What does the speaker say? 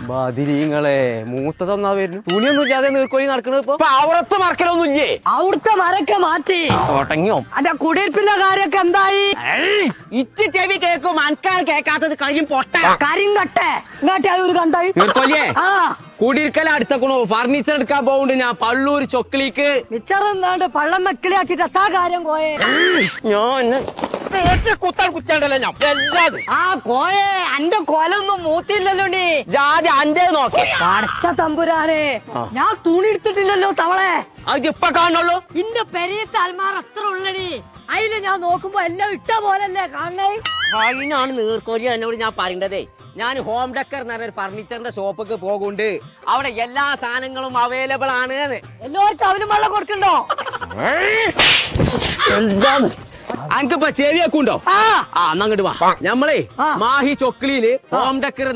ബദിരീങ്ങളെ മൂത്തതൊന്നാ വരുന്നു. തുണിയൊന്നും ഇല്ലാതെ നീർക്കോലി നടക്കണത് ഇപ്പൊ അവിടത്തെ മറക്കലൊന്നും ഇല്ലേ? അവിടുത്തെ മരൊക്കെ മാറ്റി തുടങ്ങിയോ? അന്റെ കുടിയിരിപ്പിന്റെ കാര്യൊക്കെ എന്തായി? ഇച്ച് ചെവി കേക്കും അനക്കാൾ കേക്കാത്തത് കഴിയും പൊട്ട കരിങ്കട്ടെ ഇങ്ങോട്ടെ ഒരു കണ്ടായി നീർക്കോലിയെ ആ കുടിയിരിക്കല അടുത്തക്കണോ ഫർണിച്ചർ എടുക്കാൻ പോകുന്നുണ്ട് ഞാൻ പള്ളൂർ ചൊക്ലിക്ക്. മിച്ചറെന്നാണ്ട് പള്ളം വെക്കിളിയാക്കിട്ട് എത്താ കാര്യം കോയെ? ഞാൻ കുത്താണ്ടല്ലോ ഞാൻ എല്ലാതും ആ കോയെ അന്റെ കൊലൊന്നും മൂത്തില്ലല്ലോ നീ. ജാതി അന്റെ നോക്കേ പടച്ച തമ്പുരാനെ, ഞാൻ തുണി എടുത്തിട്ടില്ലല്ലോ തവളെ. അത് ഇപ്പൊ കാണുള്ളൂ. ഇന്റെ പെരിയത്തെ അൽമാർ അത്ര ഉള്ളടി. അതില് ഞാൻ നോക്കുമ്പോ എല്ലാം ഇട്ട പോലല്ലേ കാണണേ. അതിനാണ് നീർക്കോലി എന്നോട് ഞാൻ പറയേണ്ടതേ. ഞാൻ ഹോം ഡെക്കർ എന്ന് പറഞ്ഞ ഫർണിച്ചറിന്റെ ഷോപ്പൊക്കെ പോകുന്നുണ്ട്. അവിടെ എല്ലാ സാധനങ്ങളും അവൈലബിൾ ആണ്. എല്ലാവർക്കും അവനും വെള്ളം കൊടുക്കണ്ടോ? എന്താണ് അനക്കിപ്പോ ചെവിയൊക്കെ ഉണ്ടോ? ആ അങ്ങോട്ട് വാ. ഞമ്മളേ മാഹി ചൊക്ലിയില് ഹോം ഡെക്കർ